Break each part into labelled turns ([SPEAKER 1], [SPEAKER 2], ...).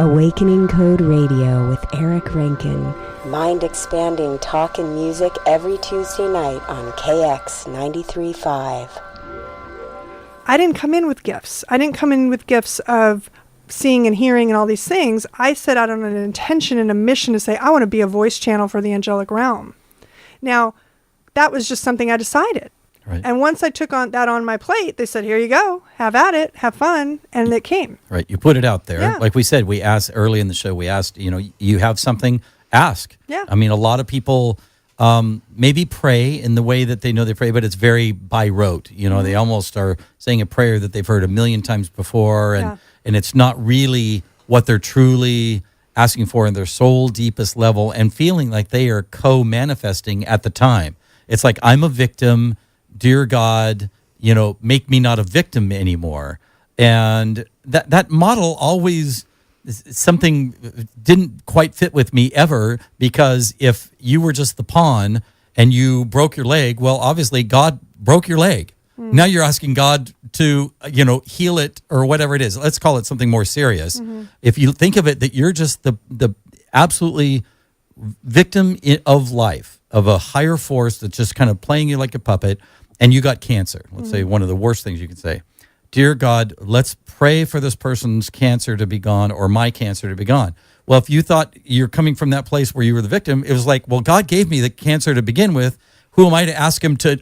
[SPEAKER 1] Awakening Code Radio with Eric Rankin. Mind-expanding talk and music every Tuesday night on KX 93.5.
[SPEAKER 2] I didn't come in with gifts. I didn't come in with gifts of seeing and hearing and all these things. I set out on an intention and a mission to say, I want to be a voice channel for the angelic realm. Now, that was just something I decided.
[SPEAKER 3] Right.
[SPEAKER 2] And once I took on my plate, they said, here you go, have at it, have fun, and it came.
[SPEAKER 3] Right, you put it out there.
[SPEAKER 2] Yeah.
[SPEAKER 3] Like we said, we asked early in the show, you have something, ask.
[SPEAKER 2] Yeah.
[SPEAKER 3] I mean, a lot of people maybe pray in the way that they know they pray, but it's very by rote. They almost are saying a prayer that they've heard a million times before, and it's not really what they're truly asking for in their soul deepest level and feeling like they are co-manifesting at the time. It's like, I'm a victim. Dear God, make me not a victim anymore. And that model always, something didn't quite fit with me ever, because if you were just the pawn and you broke your leg, well, obviously God broke your leg. Now you're asking God to, heal it or whatever it is. Let's call it something more serious. If you think of it that you're just the absolutely victim of life, of a higher force that's just kind of playing you like a puppet, and you got cancer. Let's say one of the worst things you can say. Dear God, let's pray for this person's cancer to be gone, or my cancer to be gone. Well, if you thought you're coming from that place where you were the victim, it was like, well, God gave me the cancer to begin with. Who am I to ask him to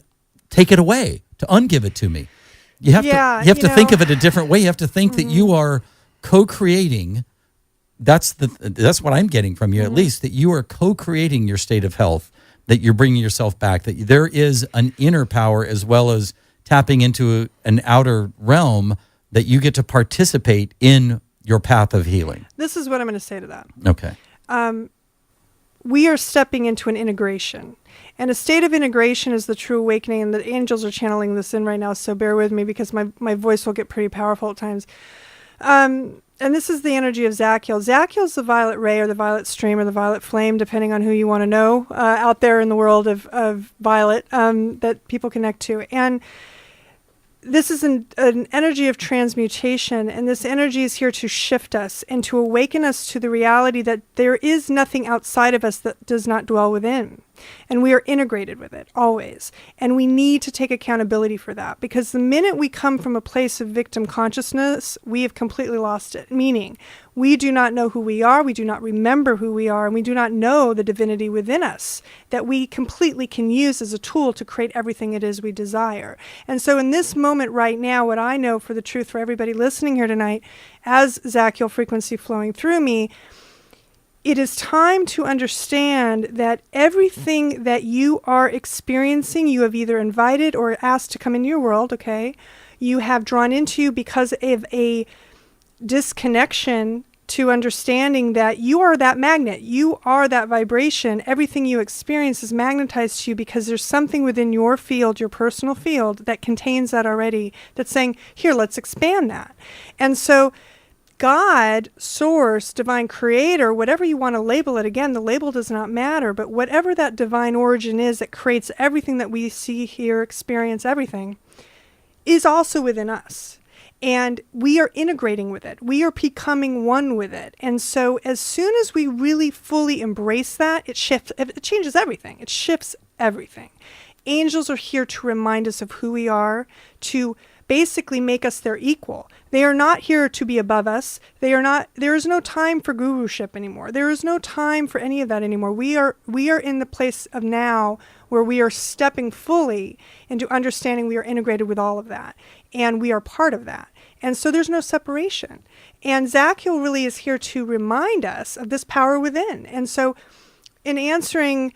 [SPEAKER 3] take it away, to ungive it to me? You have to think of it a different way. You have to think that you are co-creating. That's what I'm getting from you, at least, that you are co-creating your state of health, that you're bringing yourself back, that there is an inner power as well as tapping into an outer realm, that you get to participate in your path of healing.
[SPEAKER 2] This is what I'm going to say to that.
[SPEAKER 3] Okay.
[SPEAKER 2] We are stepping into an integration. And a state of integration is the true awakening, and the angels are channeling this in right now, so bear with me because my voice will get pretty powerful at times. And this is the energy of Zadkiel. Zadkiel is the violet ray or the violet stream or the violet flame, depending on who you want to know out there in the world of violet that people connect to. And this is an energy of transmutation, and this energy is here to shift us and to awaken us to the reality that there is nothing outside of us that does not dwell within. And we are integrated with it, always. And we need to take accountability for that, because the minute we come from a place of victim consciousness, we have completely lost it. Meaning, we do not know who we are, we do not remember who we are, and we do not know the divinity within us that we completely can use as a tool to create everything it is we desire. And so in this moment right now, what I know for the truth for everybody listening here tonight, as Zadkiel frequency flowing through me, it is time to understand that everything that you are experiencing, you have either invited or asked to come into your world, okay? You have drawn into you because of a disconnection to understanding that you are that magnet. You are that vibration. Everything you experience is magnetized to you because there's something within your field, your personal field, that contains that already, that's saying, here, let's expand that. And so God, source, divine creator, whatever you want to label it, again, the label does not matter, but whatever that divine origin is that creates everything that we see, hear, experience, everything, is also within us. And we are integrating with it. We are becoming one with it. And so as soon as we really fully embrace that, it changes everything. It shifts everything. Angels are here to remind us of who we are, to basically make us their equal. They are not here to be above us. There is no time for guruship anymore. There is no time for any of that anymore. We are in the place of now where we are stepping fully into understanding we are integrated with all of that. And we are part of that. And so there's no separation. And Zadkiel really is here to remind us of this power within. And so in answering,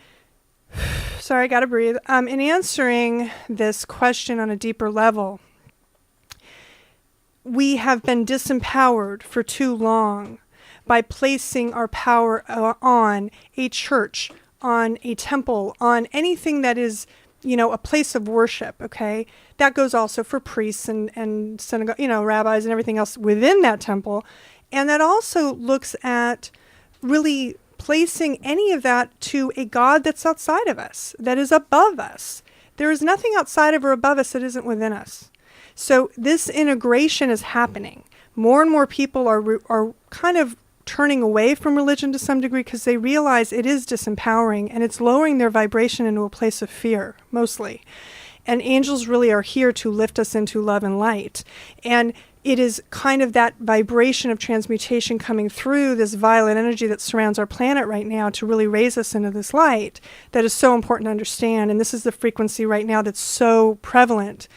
[SPEAKER 2] sorry, I gotta breathe. In answering this question on a deeper level, we have been disempowered for too long by placing our power on a church, on a temple, on anything that is, a place of worship, okay? That goes also for priests and synagogue, rabbis and everything else within that temple. And that also looks at really placing any of that to a God that's outside of us, that is above us. There is nothing outside of or above us that isn't within us. So this integration is happening. More and more people are kind of turning away from religion to some degree because they realize it is disempowering and it's lowering their vibration into a place of fear, mostly. And angels really are here to lift us into love and light. And it is kind of that vibration of transmutation coming through this violet energy that surrounds our planet right now to really raise us into this light that is so important to understand. And this is the frequency right now that's so prevalent.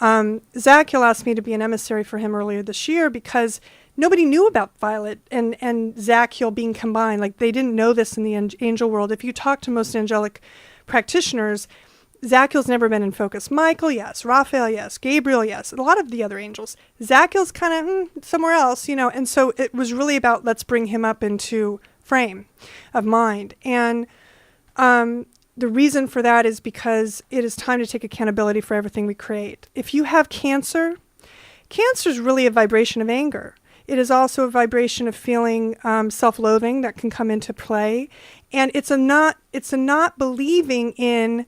[SPEAKER 2] Zadkiel asked me to be an emissary for him earlier this year because nobody knew about Violet and Zadkiel being combined. Like, they didn't know this in the angel world. If you talk to most angelic practitioners, Zadkiel's never been in focus. Michael, yes. Raphael, yes. Gabriel, yes. A lot of the other angels. Zadkiel's kind of somewhere else, you know. And so it was really about, let's bring him up into frame of mind. And the reason for that is because it is time to take accountability for everything we create. If you have cancer, cancer is really a vibration of anger. It is also a vibration of feeling self-loathing that can come into play. And it's a not believing in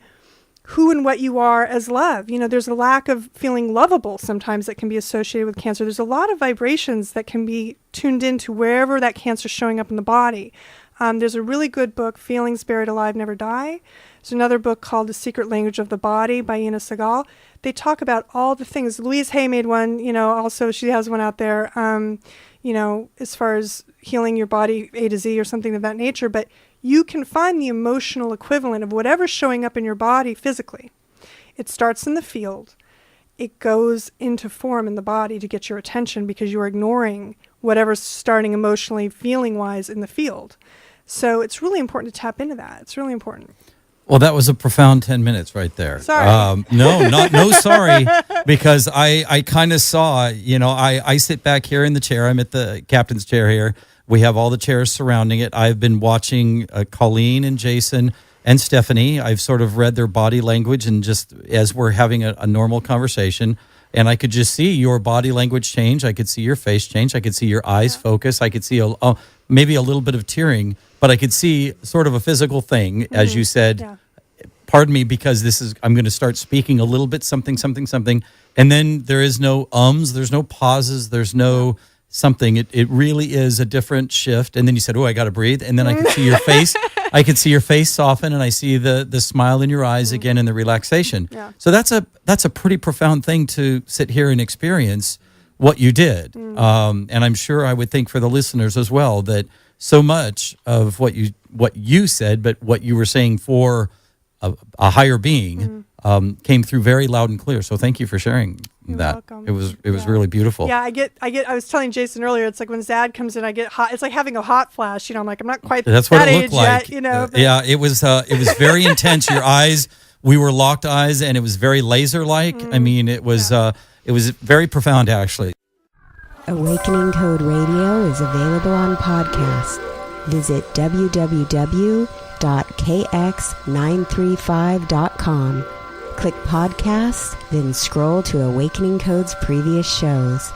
[SPEAKER 2] who and what you are as love. You know, there's a lack of feeling lovable sometimes that can be associated with cancer. There's a lot of vibrations that can be tuned into wherever that cancer is showing up in the body. There's a really good book, Feelings Buried Alive Never Die. There's another book called The Secret Language of the Body by Ina Segal. They talk about all the things. Louise Hay made one, you know, also she has one out there, you know, as far as healing your body A to Z or something of that nature. But you can find the emotional equivalent of whatever's showing up in your body physically. It starts in the field. It goes into form in the body to get your attention because you're ignoring whatever's starting emotionally, feeling-wise in the field. So it's really important to tap into that. It's really important.
[SPEAKER 3] Well, that was a profound 10 minutes right there.
[SPEAKER 2] Sorry.
[SPEAKER 3] No, sorry, because I kind of saw, you know, I sit back here in the chair. I'm at the captain's chair here. We have all the chairs surrounding it. I've been watching Colleen and Jason and Stephanie. I've sort of read their body language, and just as we're having a normal conversation, and I could just see your body language change. I could see your face change. I could see your eyes focus. I could see maybe a little bit of tearing, but I could see sort of a physical thing, as you said. Yeah. Pardon me, because I'm going to start speaking a little bit something, and then there is no there's no pauses, there's no something. It really is a different shift. And then you said, "Oh, I got to breathe," and then I could see your face. I could see your face soften, and I see the smile in your eyes again, and the relaxation. Yeah. So that's a pretty profound thing to sit here and experience what you did. And I'm sure I would think for the listeners as well that so much of what you said, but what you were saying for a higher being came through very loud and clear. So thank you for sharing
[SPEAKER 2] You're
[SPEAKER 3] that.
[SPEAKER 2] Welcome.
[SPEAKER 3] It was really beautiful.
[SPEAKER 2] Yeah, I was telling Jason earlier, it's like when Zad comes in, I get hot. It's like having a hot flash. You know, I'm like, I'm not quite
[SPEAKER 3] That's what
[SPEAKER 2] that
[SPEAKER 3] it looked
[SPEAKER 2] age
[SPEAKER 3] like.
[SPEAKER 2] yet, you know.
[SPEAKER 3] Yeah, it was very intense. Your eyes, we were locked eyes, and it was very laser-like. I mean, it was very profound, actually.
[SPEAKER 1] Awakening Code Radio is available on podcast. Visit www.kx935.com. Click podcast, then scroll to Awakening Code's previous shows.